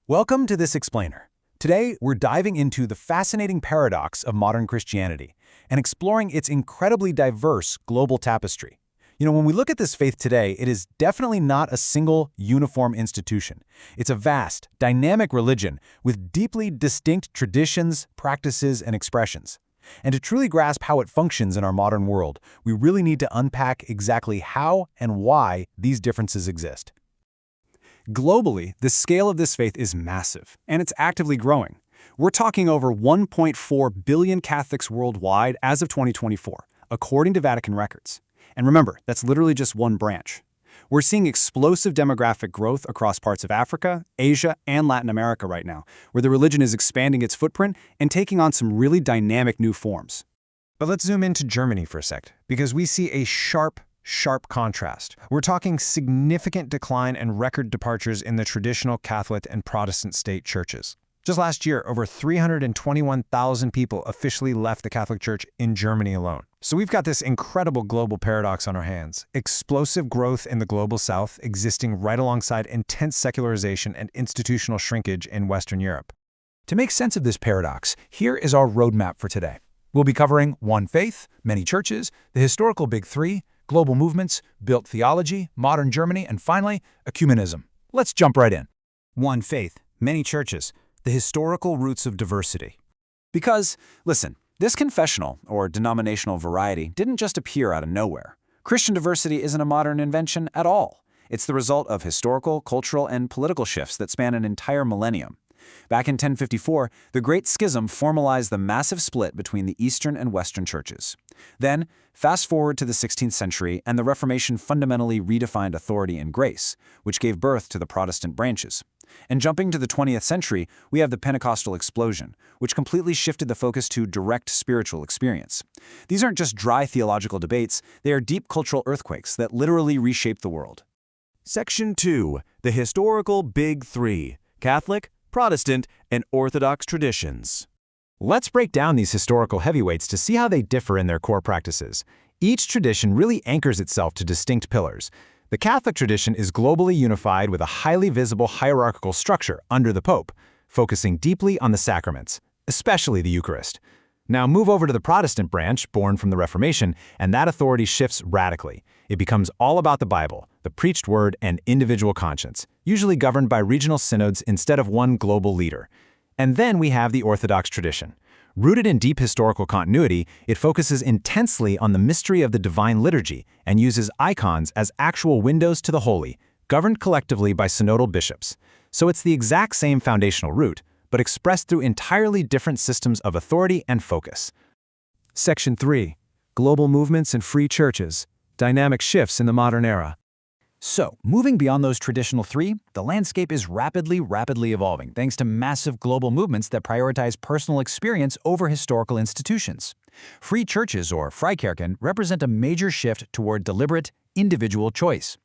Welcome to this explainer. Today, we're diving into the fascinating paradox of modern Christianity and exploring its incredibly diverse global tapestry. When we look at this faith today, it is definitely not a single, uniform institution. It's a vast, dynamic religion with deeply distinct traditions, practices, and expressions. And to truly grasp how it functions in our modern world, we really need to unpack exactly how and why these differences exist. Globally, the scale of this faith is massive, and it's actively growing. We're talking over 1.4 billion Catholics worldwide as of 2024, according to Vatican records. And remember, that's literally just one branch. We're seeing explosive demographic growth across parts of Africa, Asia, and Latin America right now, where the religion is expanding its footprint and taking on some really dynamic new forms. But let's zoom into Germany for a sec, because we see a sharp contrast. We're talking significant decline and record departures in the traditional Catholic and Protestant state churches. Just last year, over 321,000 people officially left the Catholic Church in Germany alone. So we've got this incredible global paradox on our hands. Explosive growth in the global south existing right alongside intense secularization and institutional shrinkage in Western Europe. To make sense of this paradox, here is our roadmap for today. We'll be covering one faith, many churches, the historical big three, global movements, built theology, modern Germany, and finally, ecumenism. Let's jump right in. One faith, many churches, the historical roots of diversity. Because, listen, this confessional or denominational variety didn't just appear out of nowhere. Christian diversity isn't a modern invention at all. It's the result of historical, cultural, and political shifts that span an entire millennium. Back in 1054, the Great Schism formalized the massive split between the Eastern and Western churches. Then, fast forward to the 16th century, and the Reformation fundamentally redefined authority and grace, which gave birth to the Protestant branches. And jumping to the 20th century, we have the Pentecostal explosion, which completely shifted the focus to direct spiritual experience. These aren't just dry theological debates, they are deep cultural earthquakes that literally reshaped the world. Section 2. The historical Big Three: Catholic, Protestant, and Orthodox traditions. Let's break down these historical heavyweights to see how they differ in their core practices. Each tradition really anchors itself to distinct pillars. The Catholic tradition is globally unified with a highly visible hierarchical structure under the Pope, focusing deeply on the sacraments, especially the Eucharist. Now move over to the Protestant branch, born from the Reformation, and that authority shifts radically. It becomes all about the Bible, the preached word, and individual conscience, usually governed by regional synods instead of one global leader. And then we have the Orthodox tradition. Rooted in deep historical continuity, it focuses intensely on the mystery of the divine liturgy and uses icons as actual windows to the holy, governed collectively by synodal bishops. So it's the exact same foundational root, but expressed through entirely different systems of authority and focus. Section 3. Global movements and free churches. Dynamic shifts in the modern era. So, moving beyond those traditional three, the landscape is rapidly evolving thanks to massive global movements that prioritize personal experience over historical institutions. Free churches, or Freikirchen, represent a major shift toward deliberate, individual choice.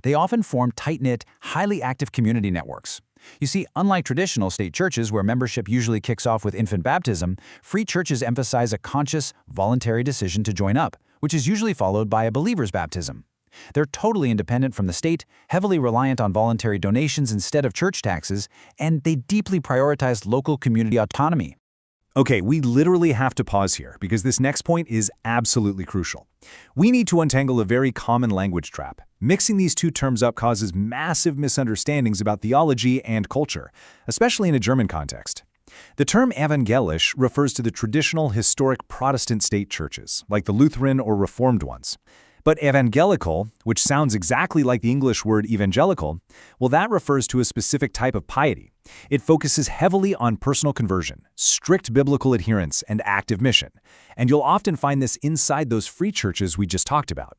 They often form tight-knit, highly active community networks. You see, unlike traditional state churches where membership usually kicks off with infant baptism, free churches emphasize a conscious, voluntary decision to join up, which is usually followed by a believer's baptism. They're totally independent from the state, heavily reliant on voluntary donations instead of church taxes, and they deeply prioritize local community autonomy. Okay, we literally have to pause here because this next point is absolutely crucial. We need to untangle a very common language trap. Mixing these two terms up causes massive misunderstandings about theology and culture, especially in a German context. The term evangelisch refers to the traditional historic Protestant state churches, like the Lutheran or Reformed ones. But evangelical, which sounds exactly like the English word evangelical, well, that refers to a specific type of piety. It focuses heavily on personal conversion, strict biblical adherence, and active mission. And you'll often find this inside those free churches we just talked about.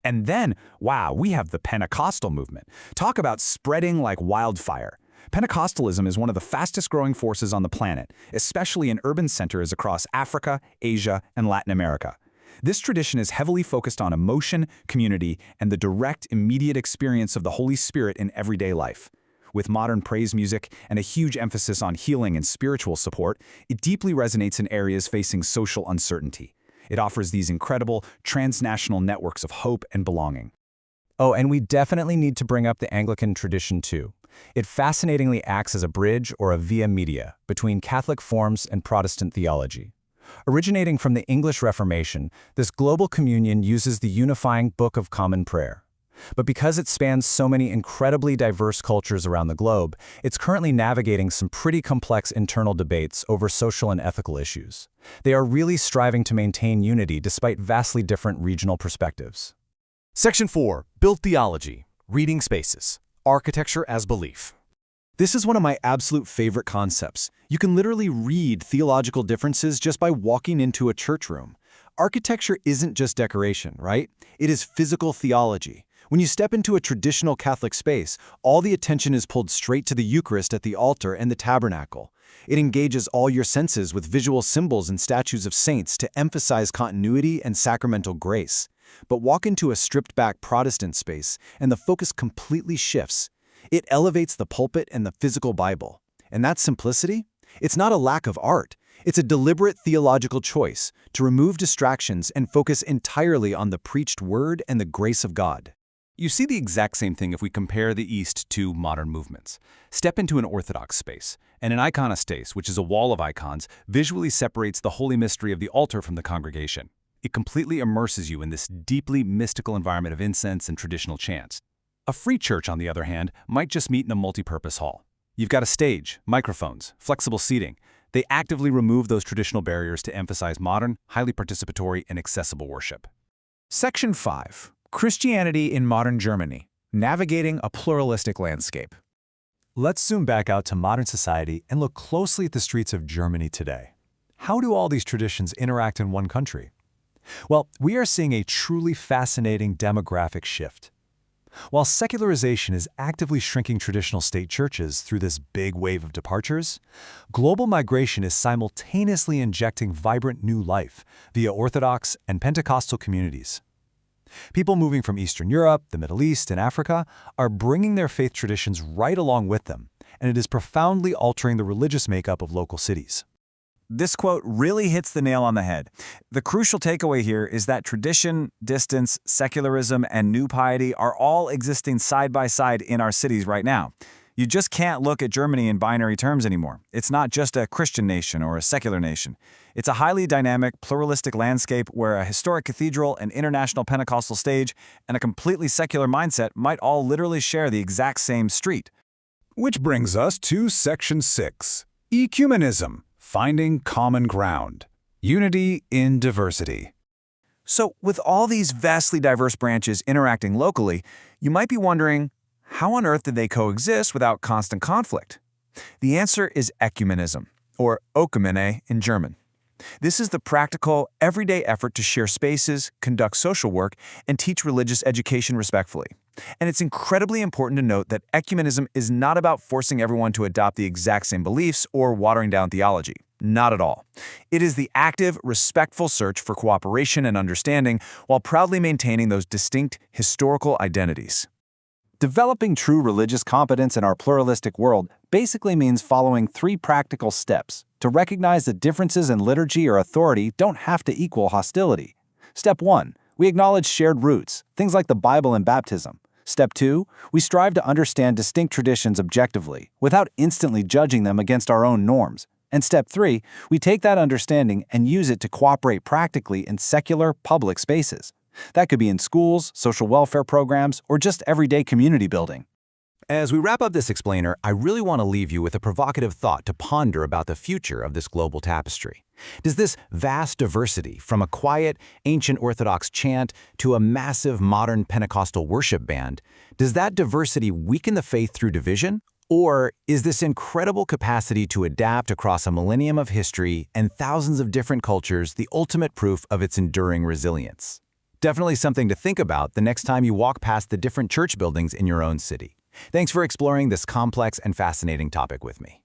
And then, wow, we have the Pentecostal movement. Talk about spreading like wildfire. Pentecostalism is one of the fastest-growing forces on the planet, especially in urban centers across Africa, Asia, and Latin America. This tradition is heavily focused on emotion, community, and the direct, immediate experience of the Holy Spirit in everyday life. With modern praise music and a huge emphasis on healing and spiritual support, it deeply resonates in areas facing social uncertainty. It offers these incredible, transnational networks of hope and belonging. Oh, and we definitely need to bring up the Anglican tradition too. it fascinatingly acts as a bridge or a via media between Catholic forms and Protestant theology. Originating from the English Reformation, this global communion uses the unifying Book of Common Prayer. But because it spans so many incredibly diverse cultures around the globe, it's currently navigating some pretty complex internal debates over social and ethical issues. They are really striving to maintain unity despite vastly different regional perspectives. Section 4. Built Theology. Reading Spaces. Architecture as Belief. This is one of my absolute favorite concepts. You can literally read theological differences just by walking into a church room. Architecture isn't just decoration, right? It is physical theology. When you step into a traditional Catholic space, all the attention is pulled straight to the Eucharist at the altar and the tabernacle. It engages all your senses with visual symbols and statues of saints to emphasize continuity and sacramental grace. But walk into a stripped-back Protestant space, and the focus completely shifts. It elevates the pulpit and the physical Bible. And that simplicity? It's not a lack of art. It's a deliberate theological choice to remove distractions and focus entirely on the preached word and the grace of God. You see the exact same thing if we compare the East to modern movements. Step into an Orthodox space, and an iconostase, which is a wall of icons, visually separates the holy mystery of the altar from the congregation. It completely immerses you in this deeply mystical environment of incense and traditional chants. A free church, on the other hand, might just meet in a multi-purpose hall. You've got a stage, microphones, flexible seating. They actively remove those traditional barriers to emphasize modern, highly participatory, and accessible worship. Section 5. Christianity in Modern Germany. Navigating a Pluralistic Landscape. Let's zoom back out to modern society and look closely at the streets of Germany today. How do all these traditions interact in one country? Well, we are seeing a truly fascinating demographic shift. While secularization is actively shrinking traditional state churches through this big wave of departures, global migration is simultaneously injecting vibrant new life via Orthodox and Pentecostal communities. People moving from Eastern Europe, the Middle East, and Africa are bringing their faith traditions right along with them, and it is profoundly altering the religious makeup of local cities. This quote really hits the nail on the head. The crucial takeaway here is that tradition, distance, secularism, and new piety are all existing side by side in our cities right now. You just can't look at Germany in binary terms anymore. It's not just a Christian nation or a secular nation. It's a highly dynamic, pluralistic landscape where a historic cathedral, an international Pentecostal stage, and a completely secular mindset might all literally share the exact same street. Which brings us to Section 6, Ecumenism, Finding Common Ground. Unity in Diversity. So, with all these vastly diverse branches interacting locally, you might be wondering, how on earth did they coexist without constant conflict? The answer is ecumenism, or Ökumene in German. This is the practical, everyday effort to share spaces, conduct social work, and teach religious education respectfully. And it's incredibly important to note that ecumenism is not about forcing everyone to adopt the exact same beliefs or watering down theology. Not at all. It is the active, respectful search for cooperation and understanding while proudly maintaining those distinct historical identities. Developing true religious competence in our pluralistic world basically means following 3 practical steps to recognize that differences in liturgy or authority don't have to equal hostility. Step 1. We acknowledge shared roots, things like the Bible and baptism. Step 2. We strive to understand distinct traditions objectively, without instantly judging them against our own norms. And Step 3. We take that understanding and use it to cooperate practically in secular, public spaces. That could be in schools, social welfare programs, or just everyday community building. As we wrap up this explainer, I really want to leave you with a provocative thought to ponder about the future of this global tapestry. Does this vast diversity, from a quiet, ancient Orthodox chant to a massive modern Pentecostal worship band, does that diversity weaken the faith through division? Or is this incredible capacity to adapt across a millennium of history and thousands of different cultures the ultimate proof of its enduring resilience? Definitely something to think about the next time you walk past the different church buildings in your own city. Thanks for exploring this complex and fascinating topic with me.